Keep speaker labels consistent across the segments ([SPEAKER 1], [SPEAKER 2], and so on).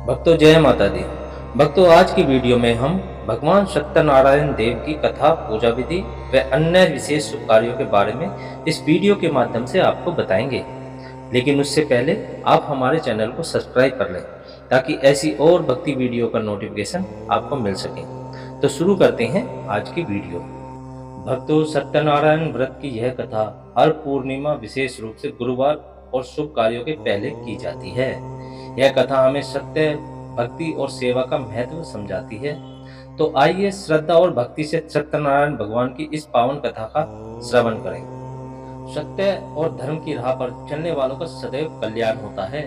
[SPEAKER 1] भक्तों जय माता दी। भक्तों आज की वीडियो में हम भगवान सत्यनारायण देव की कथा, पूजा विधि व अन्य विशेष शुभ कार्यों के बारे में इस वीडियो के माध्यम से आपको बताएंगे। लेकिन उससे पहले आप हमारे चैनल को सब्सक्राइब कर लें ताकि ऐसी और भक्ति वीडियो का नोटिफिकेशन आपको मिल सके। तो शुरू करते हैं आज की वीडियो। भक्तों सत्यनारायण व्रत की यह कथा हर पूर्णिमा विशेष रूप से गुरुवार और शुभ कार्यों के पहले की जाती है। यह कथा हमें सत्य, भक्ति और सेवा का महत्व समझाती है। तो आइए श्रद्धा और भक्ति से सत्यनारायण भगवान की इस पावन कथा का श्रवण करें। सत्य और धर्म की राह पर चलने वालों का सदैव कल्याण होता है।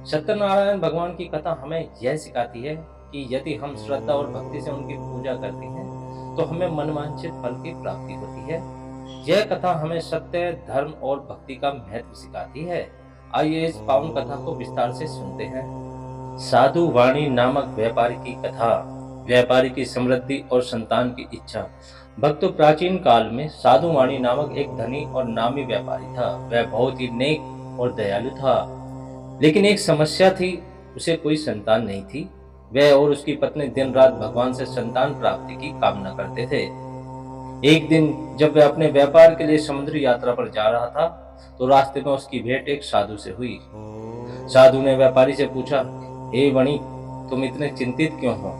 [SPEAKER 1] सत्यनारायण भगवान की कथा हमें यह सिखाती है कि यदि हम श्रद्धा और भक्ति से उनकी पूजा करते हैं तो हमें मनवांछित फल की प्राप्ति होती है। यह कथा हमें सत्य, धर्म और भक्ति का महत्व सिखाती है। आइए इस पावन कथा को विस्तार से सुनते हैं। साधु वाणी नामक व्यापारी की कथा। व्यापारी की समृद्धि और संतान की इच्छा। भक्तों प्राचीन काल में साधु वाणी नामक एक धनी और नामी व्यापारी था। वह बहुत ही नेक और दयालु था, लेकिन एक समस्या थी, उसे कोई संतान नहीं थी। वह और उसकी पत्नी दिन रात भगवान से संतान प्राप्ति की कामना करते थे। एक दिन जब वह अपने व्यापार के लिए समुद्री यात्रा पर जा रहा था तो रास्ते में उसकी भेंट एक साधु से हुई। साधु ने व्यापारी से पूछा, हे वणिक, तुम इतने चिंतित क्यों हो?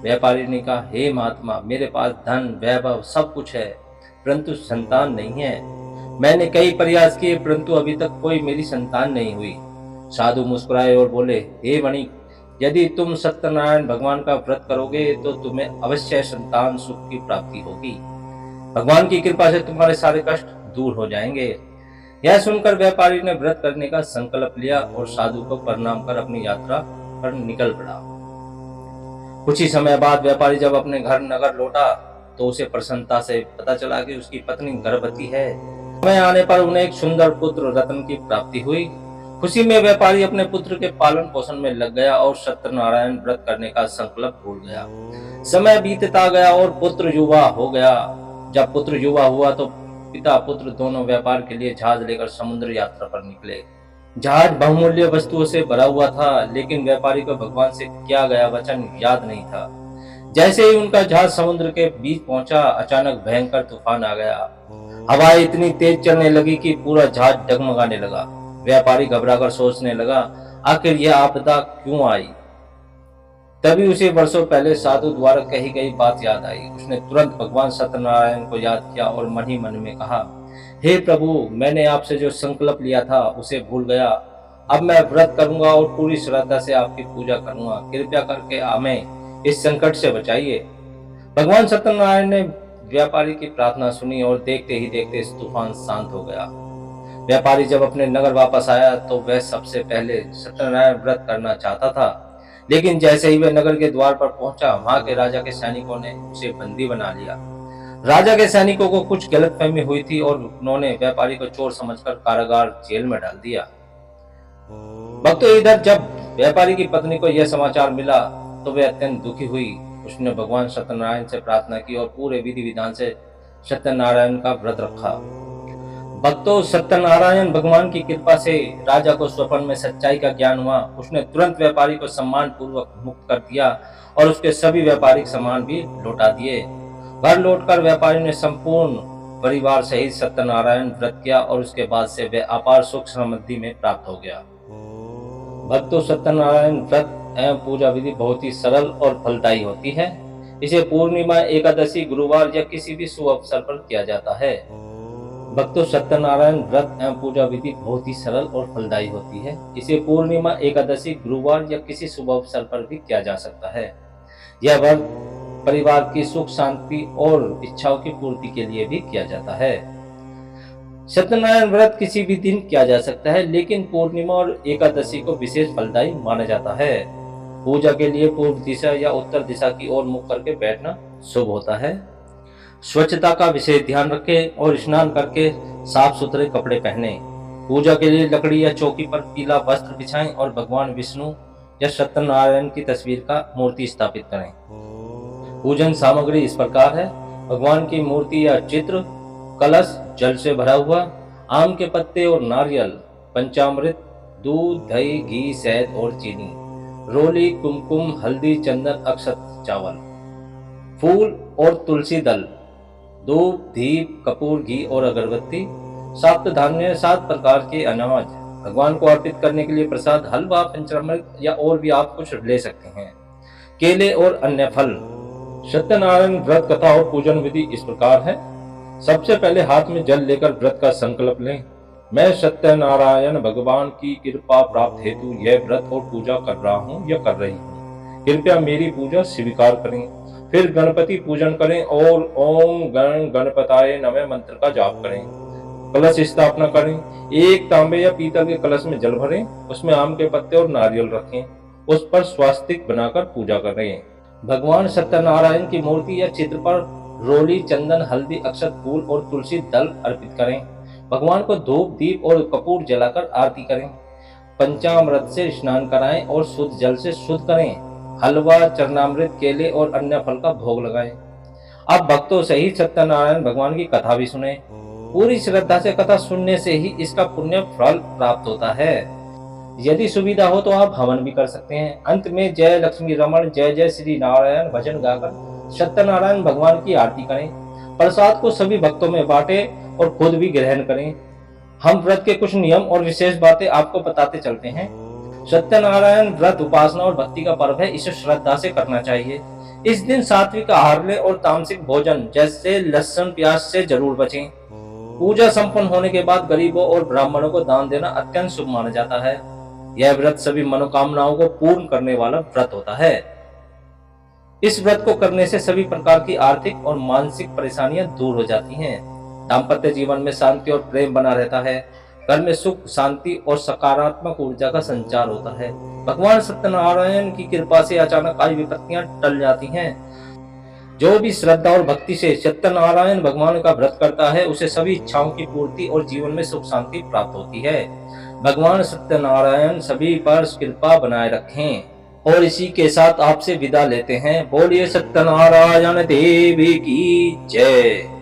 [SPEAKER 1] व्यापारी ने कहा, हे महात्मा, मेरे पास धन, वैभव सब कुछ है, परंतु संतान नहीं है। मैंने कई प्रयास किए, परंतु अभी तक कोई मेरी संतान नहीं हुई। साधु मुस्कुराए और बोले, हे वणिक, यदि तुम सत्यनारायण भगवान का व्रत करोगे तो तुम्हें अवश्य संतान सुख की प्राप्ति होगी। भगवान की कृपा से तुम्हारे सारे कष्ट दूर हो जाएंगे। यह सुनकर व्यापारी ने व्रत करने का संकल्प लिया और साधु को प्रणाम कर अपनी यात्रा पर निकल पड़ा। कुछ ही समय बाद व्यापारी जब अपने घर नगर लौटा तो उसे प्रसन्नता से पता चला कि उसकी पत्नी गर्भवती है। समय आने पर उन्हें एक सुंदर पुत्र रतन की प्राप्ति हुई। खुशी में व्यापारी अपने पुत्र के पालन पोषण में लग गया और सत्यनारायण व्रत करने का संकल्प भूल गया। समय बीतता गया और पुत्र युवा हो गया। जब पुत्र युवा हुआ तो पिता पुत्र दोनों व्यापार के लिए जहाज लेकर समुद्र यात्रा पर निकले। जहाज बहुमूल्य वस्तुओं से भरा हुआ था, लेकिन व्यापारी को भगवान से किया गया वचन याद नहीं था। जैसे ही उनका जहाज समुद्र के बीच पहुंचा, अचानक भयंकर तूफान आ गया। हवाएं इतनी तेज चलने लगी कि पूरा जहाज डगमगाने लगा। व्यापारी घबराकर सोचने लगा, आखिर यह आपदा क्यों आई? तभी उसे वर्षों पहले साधु द्वारा कही गई बात याद आई। उसने तुरंत भगवान सत्यनारायण को याद किया और मन ही मन में कहा, हे प्रभु, मैंने आपसे जो संकल्प लिया था उसे भूल गया। अब मैं व्रत करूंगा और पूरी श्रद्धा से आपकी पूजा करूंगा। कृपया करके हमें इस संकट से बचाइए। भगवान सत्यनारायण ने व्यापारी की प्रार्थना सुनी और देखते ही देखते इस तूफान शांत हो गया। व्यापारी जब अपने नगर वापस आया तो वह सबसे पहले सत्यनारायण व्रत करना चाहता था, लेकिन जैसे ही वह नगर के द्वार पर पहुंचा, वहां के राजा के सैनिकों ने उसे बंदी बना लिया। राजा के सैनिकों को कुछ गलतफहमी हुई थी और उन्होंने व्यापारी को चोर समझकर कारागार जेल में डाल दिया। भक्तों इधर जब व्यापारी की पत्नी को यह समाचार मिला तो वह अत्यंत दुखी हुई। उसने भगवान सत्यनारायण से प्रार्थना की और पूरे विधि विधान से सत्यनारायण का व्रत रखा। भक्तों सत्यनारायण भगवान की कृपा से राजा को स्वप्न में सच्चाई का ज्ञान हुआ। उसने तुरंत व्यापारी को सम्मान पूर्वक मुक्त कर दिया और उसके सभी व्यापारिक सामान भी लौटा दिए। घर लौटकर व्यापारी ने संपूर्ण परिवार सहित सत्यनारायण व्रत किया और उसके बाद से वह अपार सुख समृद्धि में प्राप्त हो गया। भक्तों सत्यनारायण व्रत एवं पूजा विधि बहुत ही सरल और फलदायी होती है। इसे पूर्णिमा, एकादशी, गुरुवार या किसी भी शुभ अवसर पर किया जाता है। भक्तों सत्यनारायण व्रत एवं पूजा विधि बहुत ही सरल और फलदायी होती है। इसे पूर्णिमा, एकादशी, गुरुवार या किसी शुभ अवसर पर भी किया जा सकता है। यह व्रत परिवार की सुख, शांति और इच्छाओं की पूर्ति के लिए भी किया जाता है। सत्यनारायण व्रत किसी भी दिन किया जा सकता है, लेकिन पूर्णिमा और एकादशी को विशेष फलदायी माना जाता है। पूजा के लिए पूर्व दिशा या उत्तर दिशा की ओर मुख करके बैठना शुभ होता है। स्वच्छता का विशेष ध्यान रखें और स्नान करके साफ सुथरे कपड़े पहने। पूजा के लिए लकड़ी या चौकी पर पीला वस्त्र बिछाएं और भगवान विष्णु या सत्यनारायण की तस्वीर का मूर्ति स्थापित करें। पूजन सामग्री इस प्रकार है: भगवान की मूर्ति या चित्र, कलश जल से भरा हुआ, आम के पत्ते और नारियल, पंचामृत, दूध, दही, घी, शहद और चीनी। रोली, कुमकुम, हल्दी, चंदन, अक्षत, चावल, फूल और तुलसी दल, धूप, दीप, कपूर, घी और अगरबत्ती, सात धान्य, 7 प्रकार के अनाज, भगवान को अर्पित करने के लिए प्रसाद, हलवा, पंचामृत या और भी आप कुछ ले सकते हैं, केले और अन्य फल। सत्यनारायण व्रत कथा और पूजन विधि इस प्रकार है। सबसे पहले हाथ में जल लेकर व्रत का संकल्प लें। मैं सत्यनारायण भगवान की कृपा प्राप्त हेतु यह व्रत और पूजा कर रहा हूँ या कर रही हूँ, कृपया मेरी पूजा स्वीकार करें। फिर गणपति पूजन करें और ओम गण गणपताय नमः मंत्र का जाप करें। कलश स्थापना करें। एक तांबे या पीतल के कलश में जल भरें, उसमें आम के पत्ते और नारियल रखें, उस पर स्वास्तिक बनाकर पूजा करें। भगवान सत्यनारायण की मूर्ति या चित्र पर रोली, चंदन, हल्दी, अक्षत, फूल और तुलसी दल अर्पित करें। भगवान को धूप, दीप और कपूर जलाकर आरती करें। पंचामृत से स्नान कराएं और शुद्ध जल से शुद्ध करें। हलवा, चरणामृत, केले और अन्य फल का भोग लगाएं। अब भक्तों सहित सत्यनारायण भगवान की कथा भी सुने। पूरी श्रद्धा से कथा सुनने से ही इसका पुण्य फल प्राप्त होता है। यदि सुविधा हो तो आप हवन भी कर सकते हैं। अंत में जय लक्ष्मी रमण, जय जय श्री नारायण भजन गाकर सत्यनारायण भगवान की आरती करें। प्रसाद को सभी भक्तों में बांटें और खुद भी ग्रहण करें। हम व्रत के कुछ नियम और विशेष बातें आपको बताते चलते हैं। सत्यनारायण व्रत उपासना और भक्ति का पर्व है, इसे श्रद्धा से करना चाहिए। इस दिन सात्विक आहार लें और तामसिक भोजन जैसे लहसुन प्याज से जरूर बचें। पूजा संपन्न होने के बाद गरीबों और ब्राह्मणों को दान देना अत्यंत शुभ माना जाता है। यह व्रत सभी मनोकामनाओं को पूर्ण करने वाला व्रत होता है। इस व्रत को करने से सभी प्रकार की आर्थिक और मानसिक परेशानियां दूर हो जाती हैं। दाम्पत्य जीवन में शांति और प्रेम बना रहता है। घर में सुख, शांति और सकारात्मक ऊर्जा का संचार होता है। भगवान सत्यनारायण की कृपा से अचानक आई विपत्तियां टल जाती हैं। जो भी श्रद्धा और भक्ति से सत्यनारायण भगवान का व्रत करता है, उसे सभी इच्छाओं की पूर्ति और जीवन में सुख शांति प्राप्त होती है। भगवान सत्यनारायण सभी पर कृपा बनाए रखें। और इसी के साथ आपसे विदा लेते हैं। बोलिए सत्यनारायण देव की जय।